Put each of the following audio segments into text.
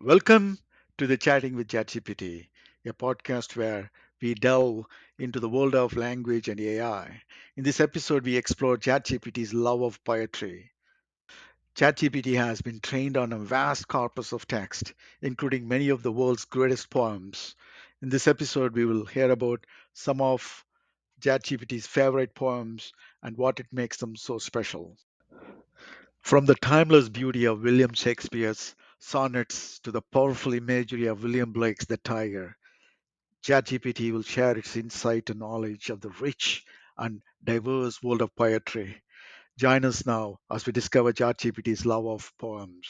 Welcome to the Chatting with ChatGPT, a podcast where we delve into the world of language and AI. In this episode, we explore ChatGPT's love of poetry. ChatGPT has been trained on a vast corpus of text, including many of the world's greatest poems. In this episode, we will hear about some of ChatGPT's favorite poems and what it makes them so special. From the timeless beauty of William Shakespeare's sonnets to the powerful imagery of William Blake's The Tyger, ChatGPT will share its insight and knowledge of the rich and diverse world of poetry. Join us now as we discover ChatGPT's love of poems.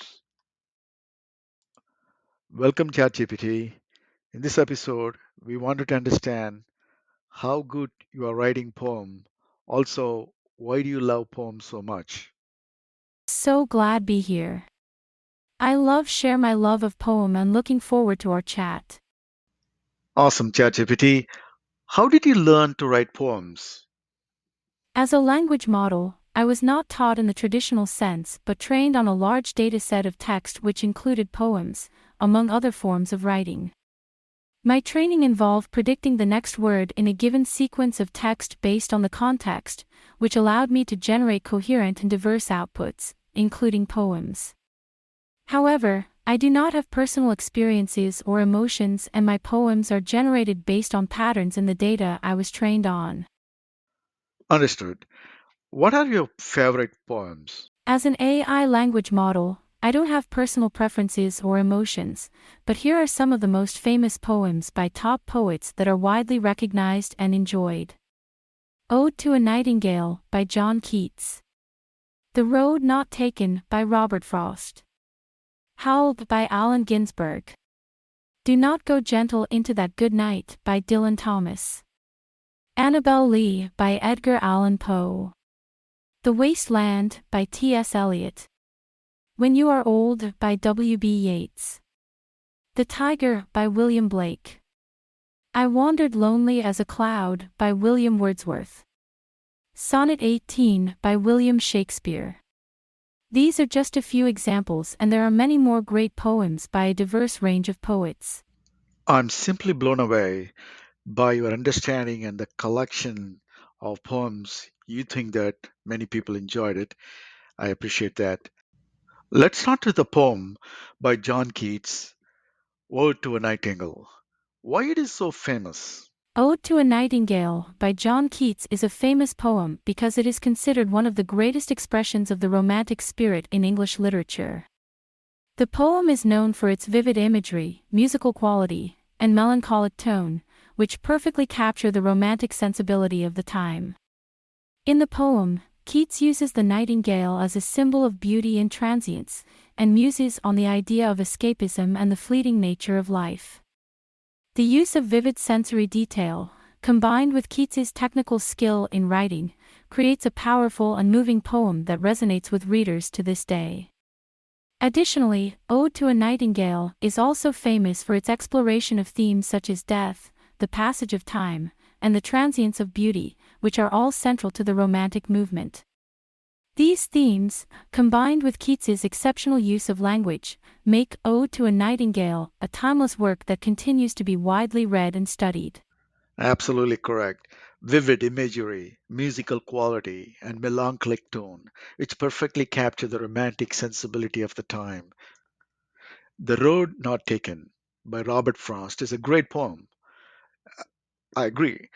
Welcome, ChatGPT. In this episode, we wanted to understand how good you are writing poem. Also, why do you love poems so much? So glad be here. I love share my love of poem and looking forward to our chat. Awesome, ChatGPT. How did you learn to write poems? As a language model, I was not taught in the traditional sense but trained on a large data set of text which included poems, among other forms of writing. My training involved predicting the next word in a given sequence of text based on the context, which allowed me to generate coherent and diverse outputs, including poems. However, I do not have personal experiences or emotions, and my poems are generated based on patterns in the data I was trained on. Understood. What are your favorite poems? As an AI language model, I don't have personal preferences or emotions, but here are some of the most famous poems by top poets that are widely recognized and enjoyed. Ode to a Nightingale by John Keats. The Road Not Taken by Robert Frost. Howl by Allen Ginsberg. Do Not Go Gentle Into That Good Night by Dylan Thomas. Annabel Lee by Edgar Allan Poe. The Waste Land by T.S. Eliot. When You Are Old by W.B. Yeats. The Tyger by William Blake. I Wandered Lonely as a Cloud by William Wordsworth. Sonnet 18 by William Shakespeare. These are just a few examples, and there are many more great poems by a diverse range of poets. I'm simply blown away by your understanding and the collection of poems. You think that many people enjoyed it. I appreciate that. Let's start with a poem by John Keats, Ode to a Nightingale. Why it is so famous? Ode to a Nightingale by John Keats is a famous poem because it is considered one of the greatest expressions of the romantic spirit in English literature. The poem is known for its vivid imagery, musical quality, and melancholic tone, which perfectly capture the romantic sensibility of the time. In the poem, Keats uses the nightingale as a symbol of beauty and transience, and muses on the idea of escapism and the fleeting nature of life. The use of vivid sensory detail, combined with Keats's technical skill in writing, creates a powerful and moving poem that resonates with readers to this day. Additionally, Ode to a Nightingale is also famous for its exploration of themes such as death, the passage of time, and the transience of beauty, which are all central to the Romantic movement. These themes, combined with Keats's exceptional use of language, make Ode to a Nightingale a timeless work that continues to be widely read and studied. Absolutely correct. Vivid imagery, musical quality, and melancholic tone, which perfectly capture the romantic sensibility of the time. The Road Not Taken by Robert Frost is a great poem. I agree.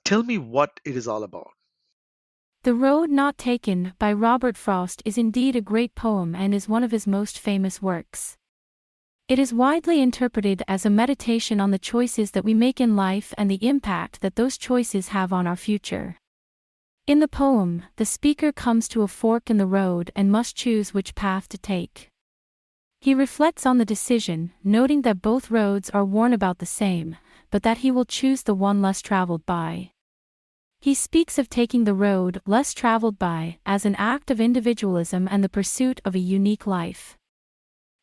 Tell me what it is all about. The Road Not Taken by Robert Frost is indeed a great poem and is one of his most famous works. It is widely interpreted as a meditation on the choices that we make in life and the impact that those choices have on our future. In the poem, the speaker comes to a fork in the road and must choose which path to take. He reflects on the decision, noting that both roads are worn about the same, but that he will choose the one less traveled by. He speaks of taking the road less traveled by as an act of individualism and the pursuit of a unique life.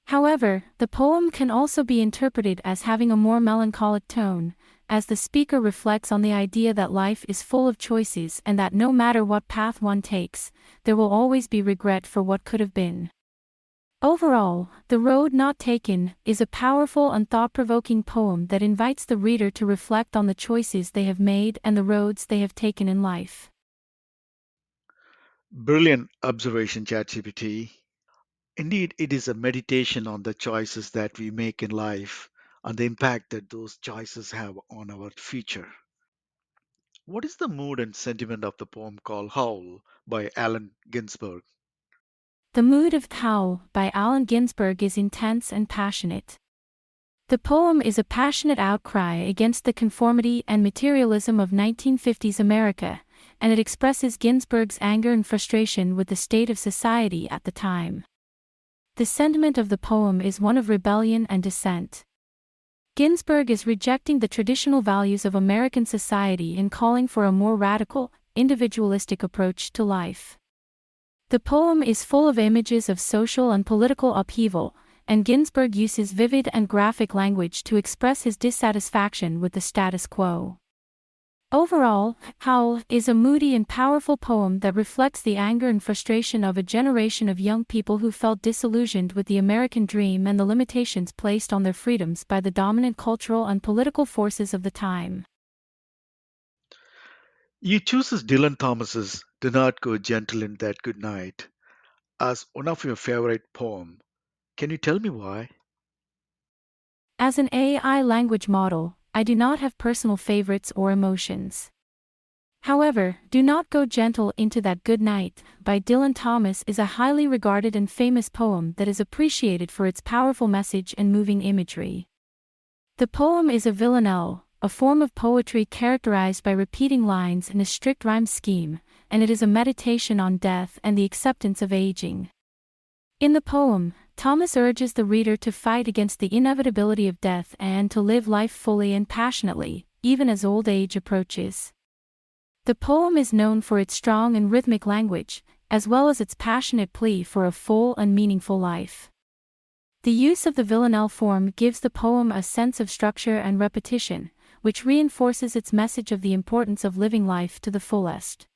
However, the poem can also be interpreted as having a more melancholic tone, as the speaker reflects on the idea that life is full of choices and that no matter what path one takes, there will always be regret for what could have been. Overall, The Road Not Taken is a powerful and thought-provoking poem that invites the reader to reflect on the choices they have made and the roads they have taken in life. Brilliant observation, ChatGPT. Indeed, it is a meditation on the choices that we make in life and the impact that those choices have on our future. What is the mood and sentiment of the poem called Howl by Allen Ginsberg? The Mood of Howl by Allen Ginsberg is intense and passionate. The poem is a passionate outcry against the conformity and materialism of 1950s America, and it expresses Ginsberg's anger and frustration with the state of society at the time. The sentiment of the poem is one of rebellion and dissent. Ginsberg is rejecting the traditional values of American society and calling for a more radical, individualistic approach to life. The poem is full of images of social and political upheaval, and Ginsberg uses vivid and graphic language to express his dissatisfaction with the status quo. Overall, Howl is a moody and powerful poem that reflects the anger and frustration of a generation of young people who felt disillusioned with the American dream and the limitations placed on their freedoms by the dominant cultural and political forces of the time. You chooses Dylan Thomas's Do Not Go Gentle in That Good Night as one of your favorite poem. Can you tell me why? As an AI language model, I do not have personal favorites or emotions. However, Do Not Go Gentle Into That Good Night by Dylan Thomas is a highly regarded and famous poem that is appreciated for its powerful message and moving imagery. The poem is a villanelle, a form of poetry characterized by repeating lines in a strict rhyme scheme, and it is a meditation on death and the acceptance of aging. In the poem, Thomas urges the reader to fight against the inevitability of death and to live life fully and passionately, even as old age approaches. The poem is known for its strong and rhythmic language, as well as its passionate plea for a full and meaningful life. The use of the villanelle form gives the poem a sense of structure and repetition, which reinforces its message of the importance of living life to the fullest.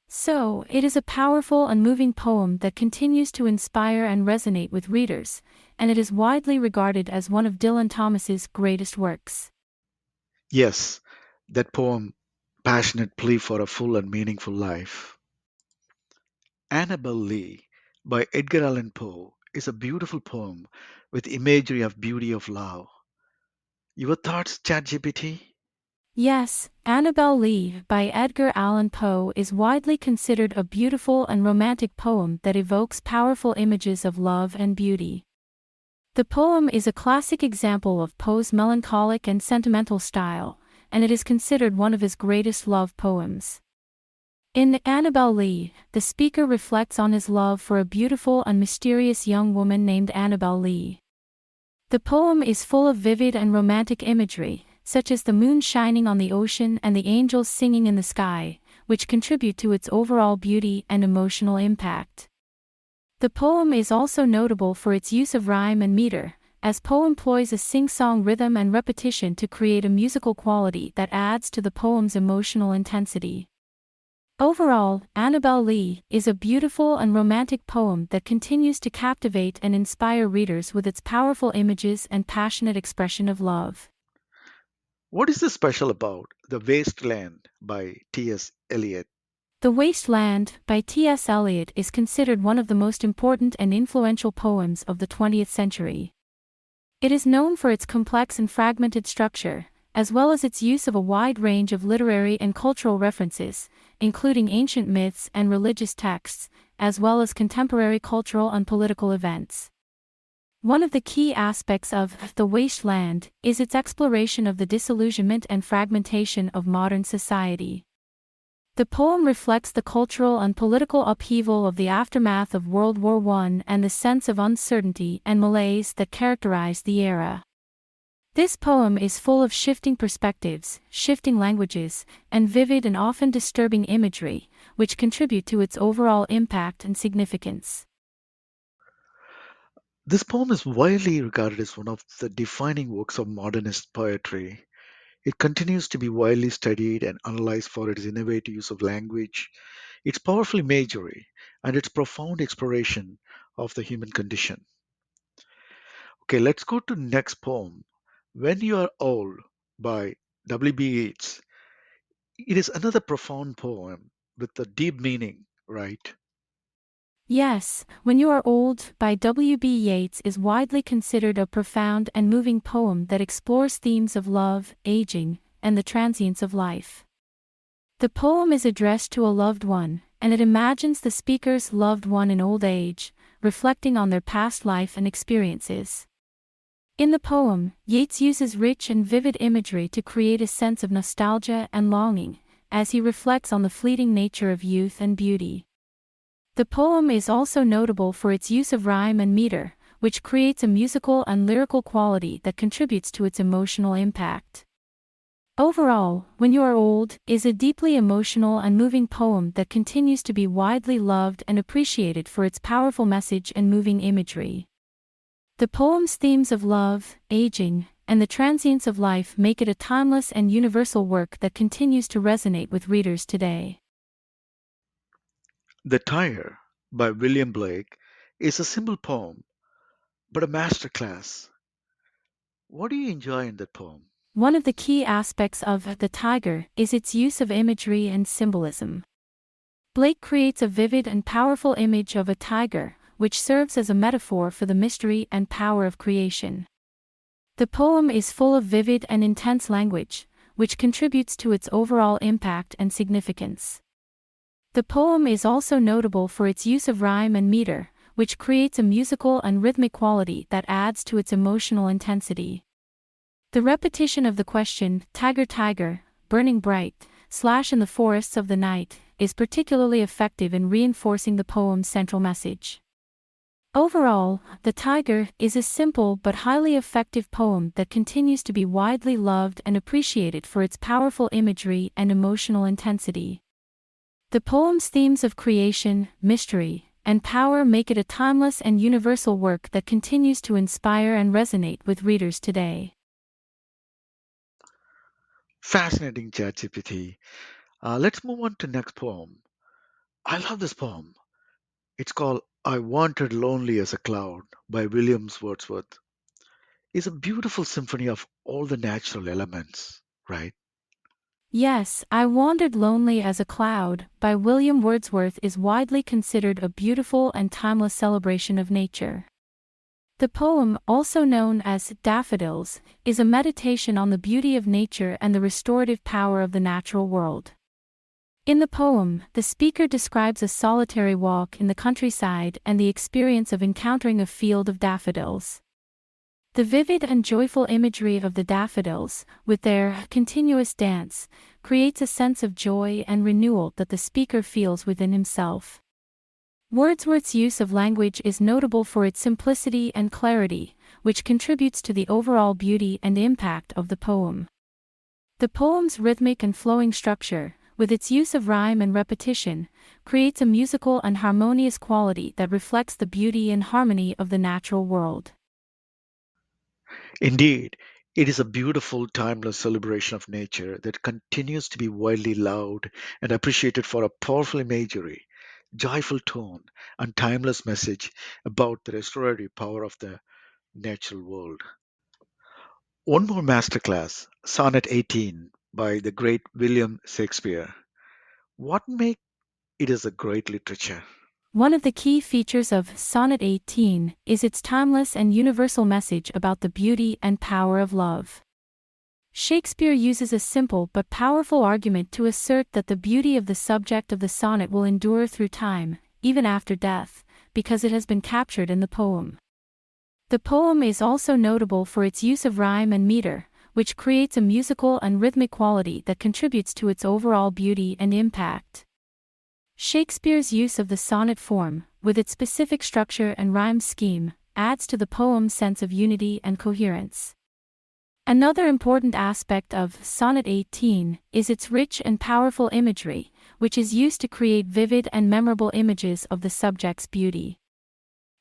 So, it is a powerful and moving poem that continues to inspire and resonate with readers, and it is widely regarded as one of Dylan Thomas's greatest works. Yes, that poem, Passionate Plea for a Full and Meaningful Life. Annabel Lee by Edgar Allan Poe is a beautiful poem with imagery of beauty of love. Your thoughts, ChatGPT? Yes, Annabel Lee by Edgar Allan Poe is widely considered a beautiful and romantic poem that evokes powerful images of love and beauty. The poem is a classic example of Poe's melancholic and sentimental style, and it is considered one of his greatest love poems. In Annabel Lee, the speaker reflects on his love for a beautiful and mysterious young woman named Annabel Lee. The poem is full of vivid and romantic imagery, such as the moon shining on the ocean and the angels singing in the sky, which contribute to its overall beauty and emotional impact. The poem is also notable for its use of rhyme and meter, as Poe employs a sing-song rhythm and repetition to create a musical quality that adds to the poem's emotional intensity. Overall, Annabel Lee is a beautiful and romantic poem that continues to captivate and inspire readers with its powerful images and passionate expression of love. What is this special about The Wasteland by T.S. Eliot? The Waste Land by T.S. Eliot is considered one of the most important and influential poems of the 20th century. It is known for its complex and fragmented structure, as well as its use of a wide range of literary and cultural references, including ancient myths and religious texts, as well as contemporary cultural and political events. One of the key aspects of The Waste Land is its exploration of the disillusionment and fragmentation of modern society. The poem reflects the cultural and political upheaval of the aftermath of World War I and the sense of uncertainty and malaise that characterized the era. This poem is full of shifting perspectives, shifting languages, and vivid and often disturbing imagery, which contribute to its overall impact and significance. This poem is widely regarded as one of the defining works of modernist poetry. It continues to be widely studied and analyzed for its innovative use of language, its powerful imagery, and its profound exploration of the human condition. Okay, let's go to next poem. When You Are Old by W.B. Yeats. It is another profound poem with a deep meaning, right? Yes, When You Are Old by W.B. Yeats is widely considered a profound and moving poem that explores themes of love, aging, and the transience of life. The poem is addressed to a loved one, and it imagines the speaker's loved one in old age, reflecting on their past life and experiences. In the poem, Yeats uses rich and vivid imagery to create a sense of nostalgia and longing, as he reflects on the fleeting nature of youth and beauty. The poem is also notable for its use of rhyme and meter, which creates a musical and lyrical quality that contributes to its emotional impact. Overall, When You Are Old is a deeply emotional and moving poem that continues to be widely loved and appreciated for its powerful message and moving imagery. The poem's themes of love, aging, and the transience of life make it a timeless and universal work that continues to resonate with readers today. The Tyger by William Blake is a simple poem, but a masterclass. What do you enjoy in that poem? One of the key aspects of The Tyger is its use of imagery and symbolism. Blake creates a vivid and powerful image of a tiger, which serves as a metaphor for the mystery and power of creation. The poem is full of vivid and intense language, which contributes to its overall impact and significance. The poem is also notable for its use of rhyme and meter, which creates a musical and rhythmic quality that adds to its emotional intensity. The repetition of the question, "Tiger, tiger, burning bright, slash in the forests of the night," is particularly effective in reinforcing the poem's central message. Overall, The Tyger is a simple but highly effective poem that continues to be widely loved and appreciated for its powerful imagery and emotional intensity. The poem's themes of creation, mystery, and power make it a timeless and universal work that continues to inspire and resonate with readers today. Fascinating, ChatGPT. Let's move on to next poem. I love this poem. It's called I Wandered Lonely as a Cloud by Williams Wordsworth. It's a beautiful symphony of all the natural elements, right? Yes, I Wandered Lonely as a Cloud by William Wordsworth is widely considered a beautiful and timeless celebration of nature. The poem, also known as Daffodils, is a meditation on the beauty of nature and the restorative power of the natural world. In the poem, the speaker describes a solitary walk in the countryside and the experience of encountering a field of daffodils. The vivid and joyful imagery of the daffodils, with their continuous dance, creates a sense of joy and renewal that the speaker feels within himself. Wordsworth's use of language is notable for its simplicity and clarity, which contributes to the overall beauty and impact of the poem. The poem's rhythmic and flowing structure, with its use of rhyme and repetition, creates a musical and harmonious quality that reflects the beauty and harmony of the natural world. Indeed, it is a beautiful, timeless celebration of nature that continues to be widely loved and appreciated for a powerful imagery, joyful tone, and timeless message about the restorative power of the natural world. One more masterclass, Sonnet 18 by the great William Shakespeare. What makes it is a great literature? One of the key features of Sonnet 18 is its timeless and universal message about the beauty and power of love. Shakespeare uses a simple but powerful argument to assert that the beauty of the subject of the sonnet will endure through time, even after death, because it has been captured in the poem. The poem is also notable for its use of rhyme and meter, which creates a musical and rhythmic quality that contributes to its overall beauty and impact. Shakespeare's use of the sonnet form, with its specific structure and rhyme scheme, adds to the poem's sense of unity and coherence. Another important aspect of Sonnet 18 is its rich and powerful imagery, which is used to create vivid and memorable images of the subject's beauty.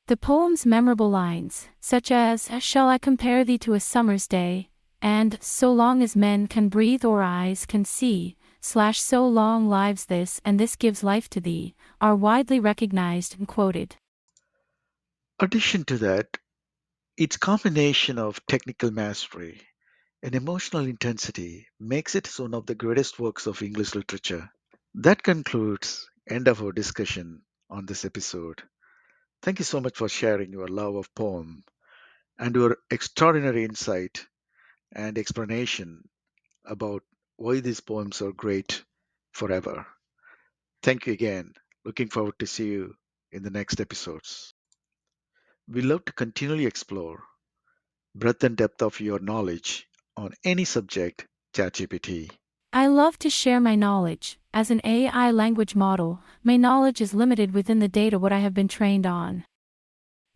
The poem's memorable lines, such as "Shall I compare thee to a summer's day?" and "So long as men can breathe or eyes can see," "So long lives this and this gives life to thee," are widely recognized and quoted. Addition to that, its combination of technical mastery and emotional intensity makes it one of the greatest works of English literature. That concludes end of our discussion on this episode. Thank you so much for sharing your love of poem and your extraordinary insight and explanation about why these poems are great forever. Thank you again. Looking forward to see you in the next episodes. We love to continually explore breadth and depth of your knowledge on any subject, ChatGPT. I love to share my knowledge. As an AI language model, my knowledge is limited within the data what I have been trained on.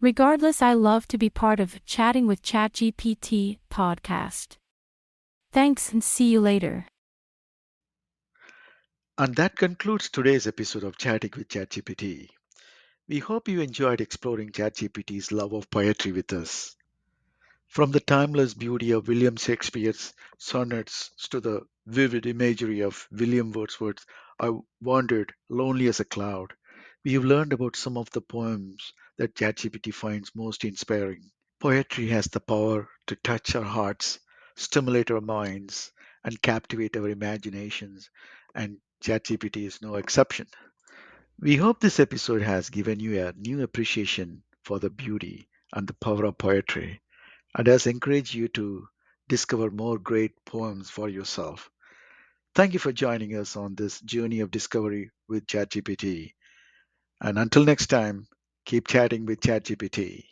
Regardless, I love to be part of Chatting with ChatGPT podcast. Thanks and see you later. And that concludes today's episode of Chatting with ChatGPT. We hope you enjoyed exploring ChatGPT's love of poetry with us. From the timeless beauty of William Shakespeare's sonnets to the vivid imagery of William Wordsworth's I Wandered Lonely as a Cloud, we have learned about some of the poems that ChatGPT finds most inspiring. Poetry has the power to touch our hearts, stimulate our minds, and captivate our imaginations, and ChatGPT is no exception. We hope this episode has given you a new appreciation for the beauty and the power of poetry and has encouraged you to discover more great poems for yourself. Thank you for joining us on this journey of discovery with ChatGPT. And until next time, keep chatting with ChatGPT.